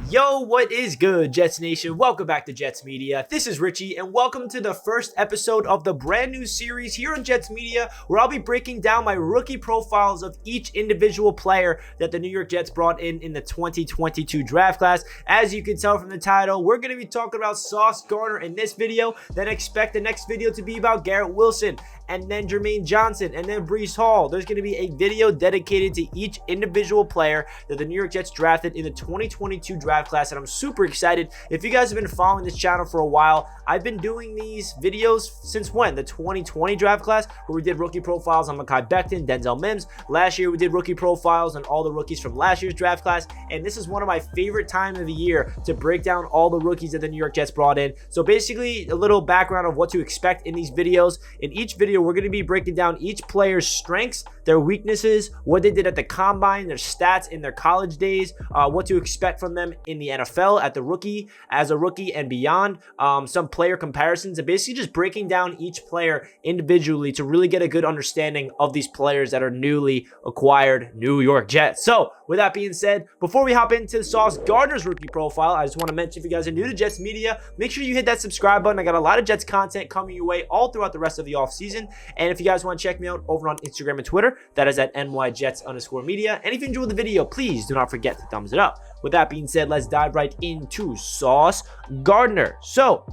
Yo, what is good, Jets Nation? Welcome back to Jets Media. This is Richie, and welcome to the first episode of the brand new series here on Jets Media, where I'll be breaking down my rookie profiles of each individual player that the New York Jets brought in the 2022 draft class. As you can tell from the title, we're going to be talking about Sauce Gardner in this video, then expect the next video to be about Garrett Wilson, and then Jermaine Johnson, and then Breece Hall. There's going to be a video dedicated to each individual player that the New York Jets drafted in the 2022 draft class, and I'm super excited. If you guys have been following this channel for a while, I've been doing these videos since when? The 2020 draft class, where we did rookie profiles on Mekhi Becton, Denzel Mims. Last year, we did rookie profiles on all the rookies from last year's draft class, and this is one of my favorite times of the year to break down all the rookies that the New York Jets brought in. So basically, a little background of what to expect in these videos. In each video, we're going to be breaking down each player's strengths, their weaknesses, what they did at the combine, their stats in their college days, what to expect from them in the NFL as a rookie and beyond, some player comparisons, and basically just breaking down each player individually to really get a good understanding of these players that are newly acquired New York Jets. So with that being said, before we hop into Sauce Gardner's rookie profile, I just want to mention, if you guys are new to Jets Media, make sure you hit that subscribe button. I got a lot of Jets content coming your way all throughout the rest of the offseason. And if you guys want to check me out over on Instagram and Twitter, that is at NYJets_media. And if you enjoyed the video, please do not forget to thumbs it up. With that being said, let's dive right into Sauce Gardner. So,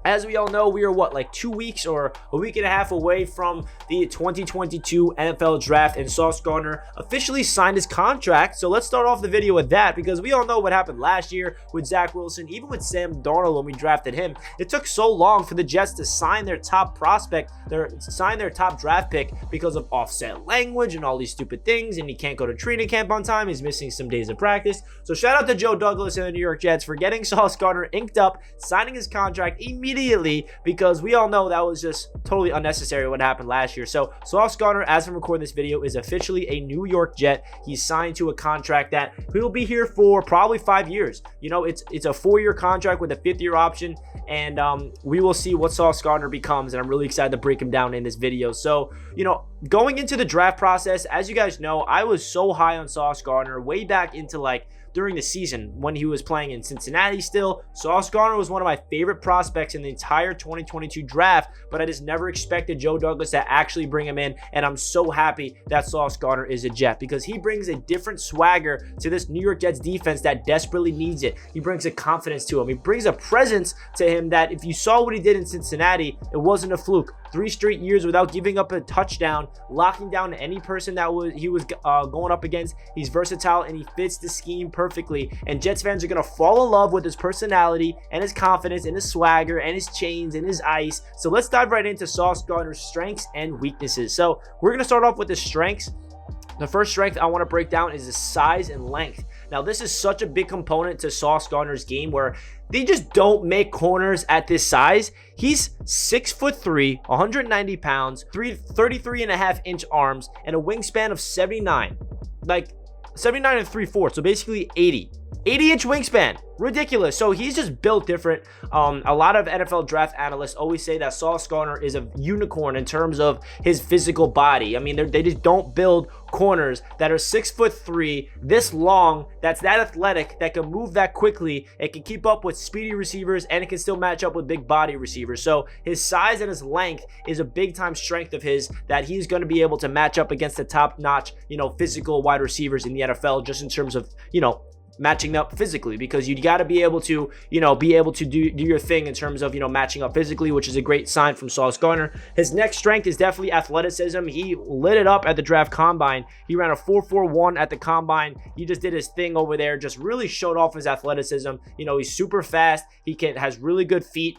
as we all know, we are like 2 weeks or a week and a half away from the 2022 NFL draft, and Sauce Gardner officially signed his contract. So let's start off the video with that, because we all know what happened last year with Zach Wilson, even with Sam Darnold when we drafted him. It took so long for the Jets to sign their top prospect, sign their top draft pick, because of offset language and all these stupid things, and he can't go to training camp on time. He's missing some days of practice. So shout out to Joe Douglas and the New York Jets for getting Sauce Gardner inked up, signing his contract immediately, because we all know that was just totally unnecessary what happened last year. So Sauce Gardner, as I'm recording this video, is officially a New York Jet. He's signed to a contract that he'll be here for probably 5 years. You know, it's a 4-year contract with a 5th-year option, and we will see what Sauce Gardner becomes, and I'm really excited to break him down in this video. So, you know, going into the draft process, as you guys know, I was so high on Sauce Gardner way back into during the season when he was playing in Cincinnati still. Sauce Gardner was one of my favorite prospects in the entire 2022 draft, but I just never expected Joe Douglas to actually bring him in, and I'm so happy that Sauce Gardner is a Jet, because he brings a different swagger to this New York Jets defense that desperately needs it. He brings a confidence to him. He brings a presence to him that, if you saw what he did in Cincinnati, it wasn't a fluke. 3 straight years without giving up a touchdown, locking down any person that he was going up against. He's versatile, and he fits the scheme perfectly, and Jets fans are going to fall in love with his personality and his confidence and his swagger and his chains and his ice. So let's dive right into Sauce Gardner's strengths and weaknesses. So we're going to start off with the strengths. The first strength I want to break down is his size and length. Now, this is such a big component to Sauce Gardner's game, where they just don't make corners at this size. He's 6'3", 190 pounds, 33.5-inch arms, and a wingspan of 79. Like 79 and 3/4, so basically 80-inch wingspan. Ridiculous. So he's just built different. A lot of NFL draft analysts always say that Sauce Gardner is a unicorn in terms of his physical body. I mean, they just don't build corners that are 6'3", this long, that's that athletic, that can move that quickly. It can keep up with speedy receivers, and it can still match up with big body receivers. So his size and his length is a big time strength of his, that he's going to be able to match up against the top notch, physical wide receivers in the NFL, just in terms of, matching up physically, because you got to be able to, do your thing in terms of, matching up physically, which is a great sign from Sauce Gardner. His next strength is definitely athleticism. He lit it up at the draft combine. He ran a 4.41 at the combine. He just did his thing over there, just really showed off his athleticism. He's super fast. He has really good feet.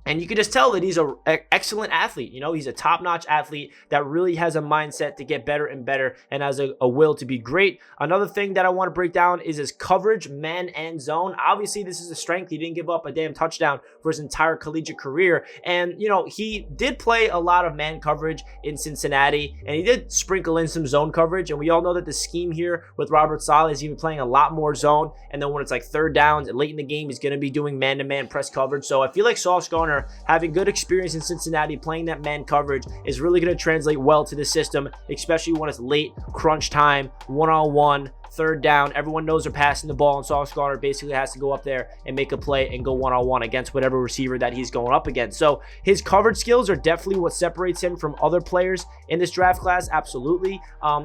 And you can just tell that he's an excellent athlete. He's a top-notch athlete that really has a mindset to get better and better, and has a will to be great. Another thing that I want to break down is his coverage, man and zone. Obviously, this is a strength. He didn't give up a damn touchdown for his entire collegiate career. And, he did play a lot of man coverage in Cincinnati, and he did sprinkle in some zone coverage. And we all know that the scheme here with Robert Saleh is even playing a lot more zone. And then when it's like third downs and late in the game, he's going to be doing man-to-man press coverage. So I feel like Sauce Gardner, having good experience in Cincinnati, playing that man coverage, is really going to translate well to the system, especially when it's late, crunch time, one-on-one, third down, everyone knows they're passing the ball, and Sauce Gardner basically has to go up there and make a play and go one-on-one against whatever receiver that he's going up against. So his coverage skills are definitely what separates him from other players in this draft class. Absolutely.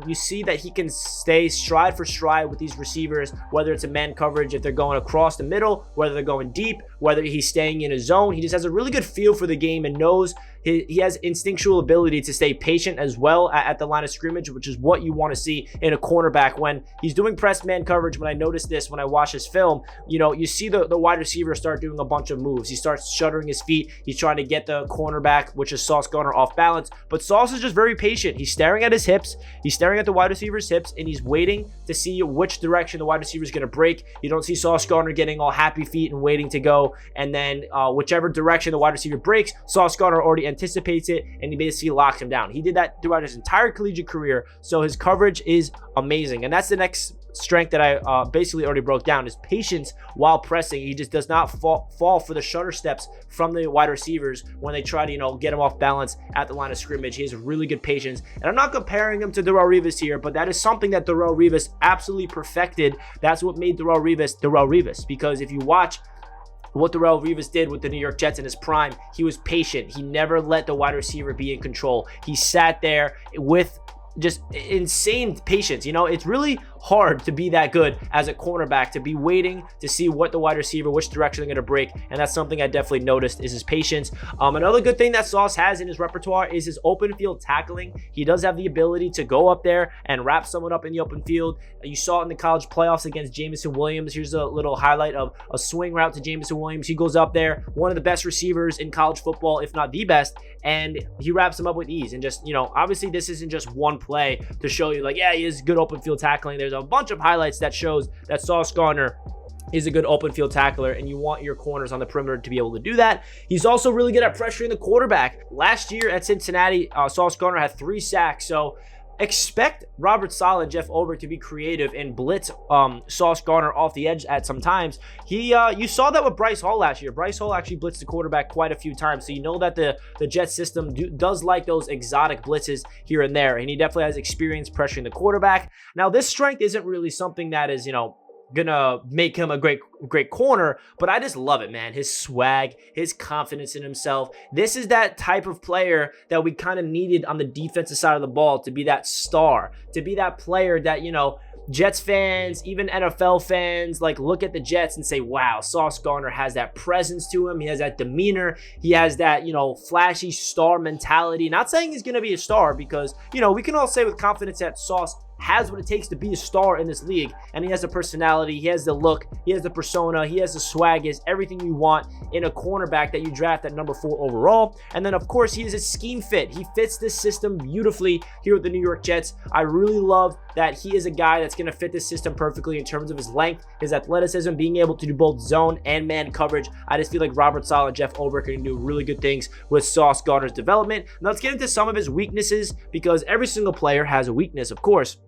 You see that he can stay stride for stride with these receivers, whether it's a man coverage, if they're going across the middle, whether they're going deep, whether he's staying in a zone. He just has a really good feel for the game and knows he has instinctual ability to stay patient as well at the line of scrimmage, which is what you want to see in a cornerback when he's doing press man coverage. When I noticed this, when I watch his film, you see the wide receiver start doing a bunch of moves. He starts shuddering his feet. He's trying to get the cornerback, which is Sauce Gardner, off balance. But Sauce is just very patient. He's staring at his hips. He's staring at the wide receiver's hips, and he's waiting to see which direction the wide receiver is going to break. You don't see Sauce Gardner getting all happy feet and waiting to go, and then whichever direction the wide receiver breaks, Sauce Gardner already anticipates it, and he basically locks him down. He did that throughout his entire collegiate career, so his coverage is amazing. And that's the next strength that I basically already broke down, is patience while pressing. He just does not fall for the shutter steps from the wide receivers when they try to get him off balance at the line of scrimmage. He has really good patience, and I'm not comparing him to Darrelle Revis here, but that is something that Darrelle Revis absolutely perfected. That's what made Darrelle Revis, because if you watch what Darrelle Revis did with the New York Jets in his prime, he was patient. He never let the wide receiver be in control. He sat there with just insane patience. It's really hard to be that good as a cornerback, to be waiting to see what the wide receiver, which direction they're going to break. And that's something I definitely noticed, is his patience. Another good thing that Sauce has in his repertoire is his open field tackling. He does have the ability to go up there and wrap someone up in the open field. You saw it in the college playoffs against Jameson Williams. Here's a little highlight of a swing route to Jameson Williams. He goes up there, one of the best receivers in college football, if not the best, and he wraps him up with ease. And just, obviously this isn't just one play to show you he is good open field tackling. There's a bunch of highlights that shows that Sauce Gardner is a good open field tackler, and you want your corners on the perimeter to be able to do that. He's also really good at pressuring the quarterback. Last year at Cincinnati, Sauce Gardner had 3 sacks, so expect Robert Saleh and Jeff Ulbrich to be creative and blitz Sauce Gardner off the edge at some times. You saw that with Bryce Hall last year. Bryce Hall actually blitzed the quarterback quite a few times, so you know that the Jets system does like those exotic blitzes here and there, and he definitely has experience pressuring the quarterback. Now, this strength isn't really something that is, gonna make him a great corner, but I just love it, man. His swag, his confidence in himself. This is that type of player that we kind of needed on the defensive side of the ball, to be that star, to be that player that, Jets fans, even NFL fans, look at the Jets and say, wow, Sauce Gardner has that presence to him. He has that demeanor. He has that, flashy star mentality. Not saying he's going to be a star, because, we can all say with confidence that Sauce has what it takes to be a star in this league, and he has the personality, he has the look, he has the persona, he has the swag, he has everything you want in a cornerback that you draft at number 4 overall. And then, of course, he is a scheme fit. He fits this system beautifully here with the New York Jets. I really love that he is a guy that's going to fit this system perfectly in terms of his length, his athleticism, being able to do both zone and man coverage. I just feel like Robert Saleh and Jeff Ulbrich are going to do really good things with Sauce Gardner's development. Now, let's get into some of his weaknesses, because every single player has a weakness, of course.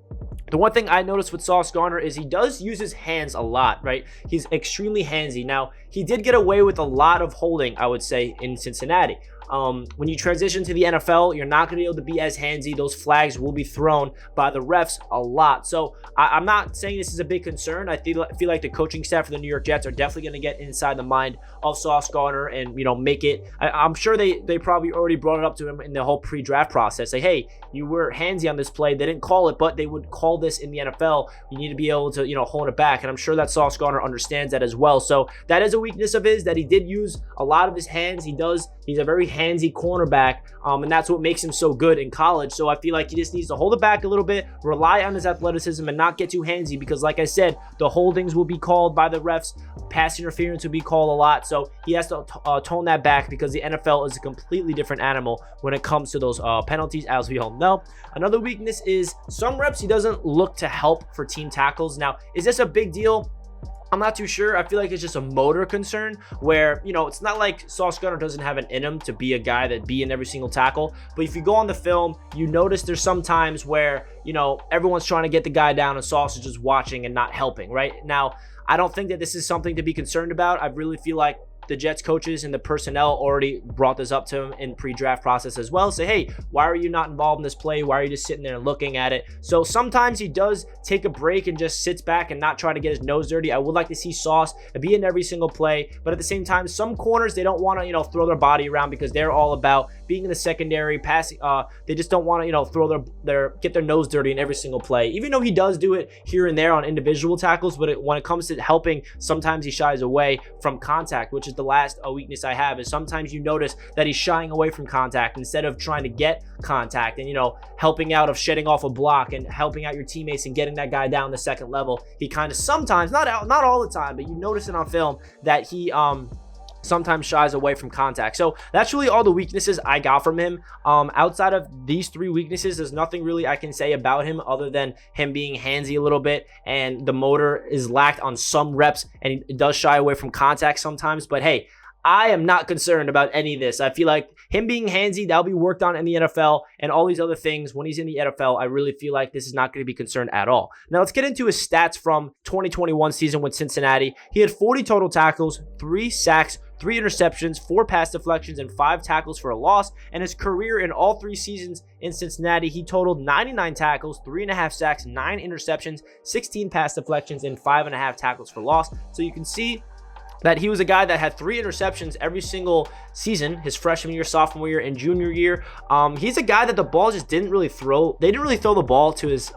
The one thing I noticed with Sauce Gardner is he does use his hands a lot, right? He's extremely handsy. Now, he did get away with a lot of holding, I would say, in Cincinnati. When you transition to the NFL, you're not going to be able to be as handsy. Those flags will be thrown by the refs a lot. So I'm not saying this is a big concern. I feel like the coaching staff for the New York Jets are definitely going to get inside the mind of Sauce Gardner and, make it. I'm sure they probably already brought it up to him in the whole pre-draft process. Say, hey, you were handsy on this play. They didn't call it, but they would call this in the NFL. You need to be able to, hold it back. And I'm sure that Sauce Gardner understands that as well. So that is a weakness of his, that he did use a lot of his hands. He's a very handsy cornerback, and that's what makes him so good in college. So I feel like he just needs to hold it back a little bit, rely on his athleticism, and not get too handsy, because like I said, the holdings will be called by the refs, pass interference will be called a lot. So he has to tone that back, because the NFL is a completely different animal when it comes to those penalties, as we all know. Another weakness is some reps he doesn't look to help for team tackles. Now, is this a big deal? I'm not too sure. I feel like it's just a motor concern where, it's not like Sauce Gardner doesn't have it in him to be a guy that be in every single tackle. But if you go on the film, you notice there's some times where, everyone's trying to get the guy down and Sauce is just watching and not helping, right? Now, I don't think that this is something to be concerned about. I really feel like the Jets coaches and the personnel already brought this up to him in pre-draft process as well. Say, hey, why are you not involved in this play? Why are you just sitting there and looking at it? So sometimes he does take a break and just sits back and not try to get his nose dirty. I would like to see Sauce be in every single play, but at the same time, some corners, they don't want to, throw their body around because they're all about being in the secondary, passing. They just don't want to, throw get their nose dirty in every single play, even though he does do it here and there on individual tackles. But when it comes to helping, sometimes he shies away from contact, which is the last weakness I have. Is sometimes you notice that he's shying away from contact instead of trying to get contact and helping out of shedding off a block and helping out your teammates and getting that guy down the second level. He kind of sometimes, not all the time, but you notice it on film that he sometimes shies away from contact. So that's really all the weaknesses I got from him. Outside of these 3 weaknesses, there's nothing really I can say about him other than him being handsy a little bit, and the motor is lacked on some reps, and he does shy away from contact sometimes. But hey, I am not concerned about any of this. I feel like him being handsy, that'll be worked on in the NFL, and all these other things when he's in the NFL, I really feel like this is not going to be concerned at all. Now let's get into his stats from 2021 season with Cincinnati. He had 40 total tackles, 3 sacks, 3 interceptions, 4 pass deflections, and 5 tackles for a loss. And his career in all 3 seasons in Cincinnati, he totaled 99 tackles, 3.5 sacks, 9 interceptions, 16 pass deflections, and 5.5 tackles for loss. So you can see that he was a guy that had 3 interceptions every single season, his freshman year, sophomore year, and junior year. He's a guy that the ball just didn't really throw. They didn't really throw the ball to his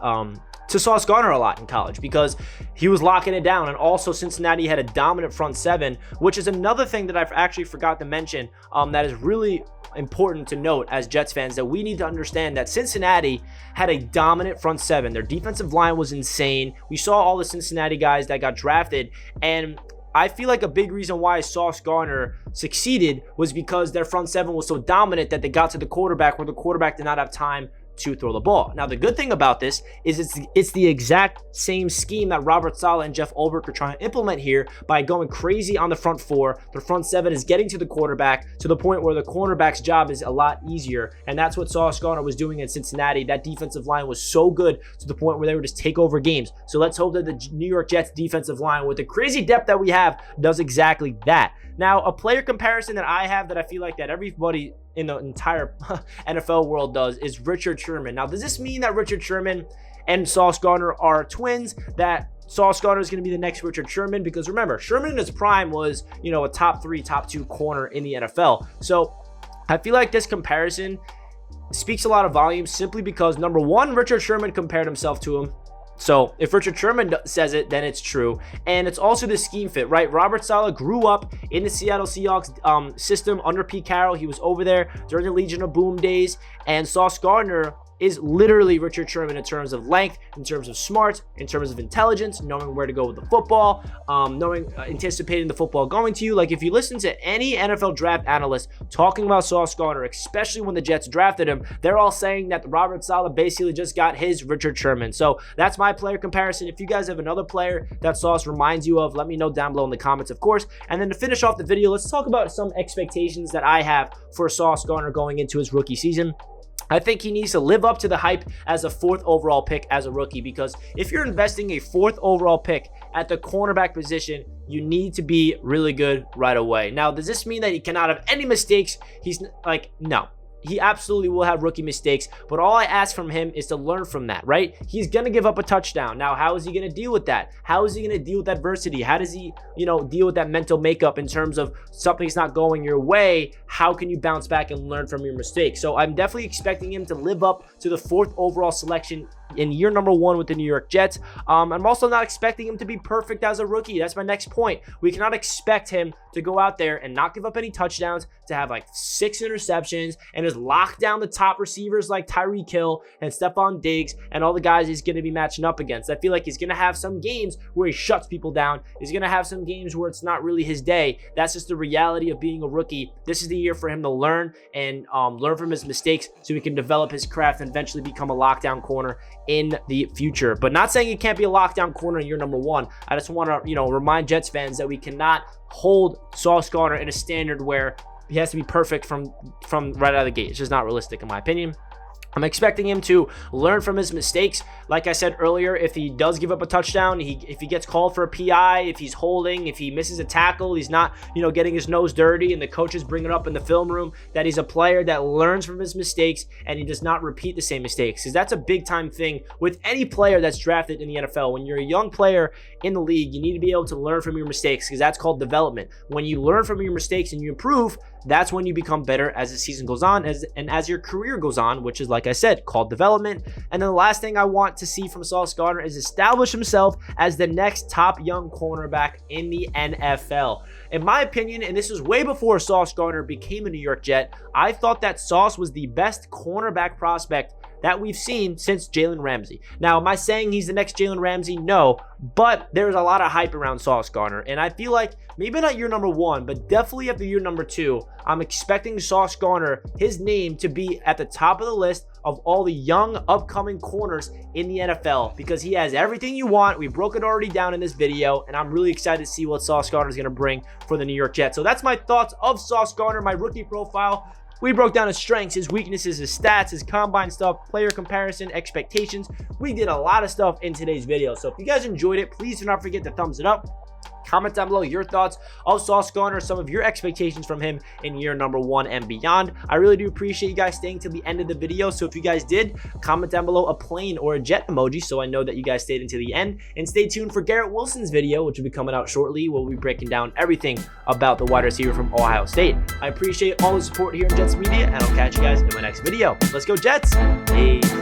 to Sauce Gardner a lot in college because he was locking it down. And also Cincinnati had a dominant front 7, which is another thing that I've actually forgot to mention that is really important to note as Jets fans, that we need to understand that Cincinnati had a dominant front 7. Their defensive line was insane. We saw all the Cincinnati guys that got drafted, and I feel like a big reason why Sauce Gardner succeeded was because their front 7 was so dominant that they got to the quarterback where the quarterback did not have time to throw the ball. Now, the good thing about this is it's the exact same scheme that Robert Saleh and Jeff Ulbrich are trying to implement here by going crazy on the front 4. The front 7 is getting to the quarterback to the point where the cornerback's job is a lot easier, and that's what Sauce Gardner was doing in Cincinnati. That defensive line was so good to the point where they would just take over games. So let's hope that the New York Jets defensive line, with the crazy depth that we have, does exactly that. Now, a player comparison that I have that I feel like that everybody in the entire NFL world does is Richard Sherman. Now, does this mean that Richard Sherman and Sauce Gardner are twins, that Sauce Gardner is going to be the next Richard Sherman? Because remember, Sherman in his prime was, a top 3, top 2 corner in the NFL. So I feel like this comparison speaks a lot of volumes simply because, number one, Richard Sherman compared himself to him. So if Richard Sherman says it, then it's true. And it's also the scheme fit, right? Robert Saleh grew up in the Seattle Seahawks system under Pete Carroll. He was over there during the Legion of Boom days. And Sauce Gardner is literally Richard Sherman in terms of length, in terms of smarts, in terms of intelligence, knowing where to go with the football, anticipating the football going to you. Like, if you listen to any NFL draft analyst talking about Sauce Gardner, especially when the Jets drafted him, they're all saying that Robert Saleh basically just got his Richard Sherman. So that's my player comparison. If you guys have another player that Sauce reminds you of, let me know down below in the comments, of course. And then to finish off the video, let's talk about some expectations that I have for Sauce Gardner going into his rookie season. I think he needs to live up to the hype as a 4th overall pick as a rookie, because if you're investing a 4th overall pick at the cornerback position, you need to be really good right away. Now, does this mean that he cannot have any mistakes? No. He absolutely will have rookie mistakes, but all I ask from him is to learn from that, right? He's going to give up a touchdown. Now, how is he going to deal with that? How is he going to deal with adversity? How does he, deal with that mental makeup in terms of something's not going your way? How can you bounce back and learn from your mistakes? So I'm definitely expecting him to live up to the 4th overall selection in year number 1 with the New York Jets. I'm also not expecting him to be perfect as a rookie. That's my next point. We cannot expect him to go out there and not give up any touchdowns, to have like 6 interceptions, and just lock down the top receivers like Tyreek Hill and Stephon Diggs and all the guys he's going to be matching up against. I feel like he's going to have some games where he shuts people down. He's going to have some games where it's not really his day. That's just the reality of being a rookie. This is the year for him to learn and learn from his mistakes so he can develop his craft and eventually become a lockdown corner in the future. But not saying he can't be a lockdown corner in year number 1. I just want to, remind Jets fans that we cannot hold Sauce Gardner in a standard where he has to be perfect from right out of the gate. It's just not realistic in my opinion. I'm expecting him to learn from his mistakes. Like I said earlier, if he does give up a touchdown, if he gets called for a PI, if he's holding, if he misses a tackle, he's not, getting his nose dirty, and the coaches bring it up in the film room, that he's a player that learns from his mistakes and he does not repeat the same mistakes. Because that's a big time thing with any player that's drafted in the NFL. When you're a young player in the league, you need to be able to learn from your mistakes, because that's called development. When you learn from your mistakes and you improve, that's when you become better as the season goes on and as your career goes on, which is, like I said, called development. And then the last thing I want to see from Sauce Gardner is establish himself as the next top young cornerback in the NFL. In my opinion, and this was way before Sauce Gardner became a New York Jet, I thought that Sauce was the best cornerback prospect that we've seen since Jalen Ramsey. Now, am I saying he's the next Jalen Ramsey? No, but there's a lot of hype around Sauce Gardner, and I feel like maybe not year number 1, but definitely after year number 2, I'm expecting Sauce Gardner, his name, to be at the top of the list of all the young upcoming corners in the NFL, because he has everything you want. We broke it already down in this video, and I'm really excited to see what Sauce Gardner is going to bring for the New York Jets. So that's my thoughts of Sauce Gardner, my rookie profile. We broke down his strengths, his weaknesses, his stats, his combine stuff, player comparison, expectations. We did a lot of stuff in today's video. So if you guys enjoyed it, please do not forget to thumbs it up. Comment down below your thoughts of Sauce Gardner, some of your expectations from him in year number 1 and beyond. I really do appreciate you guys staying till the end of the video. So if you guys did, comment down below a plane or a jet emoji so I know that you guys stayed until the end. And stay tuned for Garrett Wilson's video, which will be coming out shortly. We'll be breaking down everything about the wide receiver from Ohio State. I appreciate all the support here in Jets Media, and I'll catch you guys in my next video. Let's go Jets! Hey.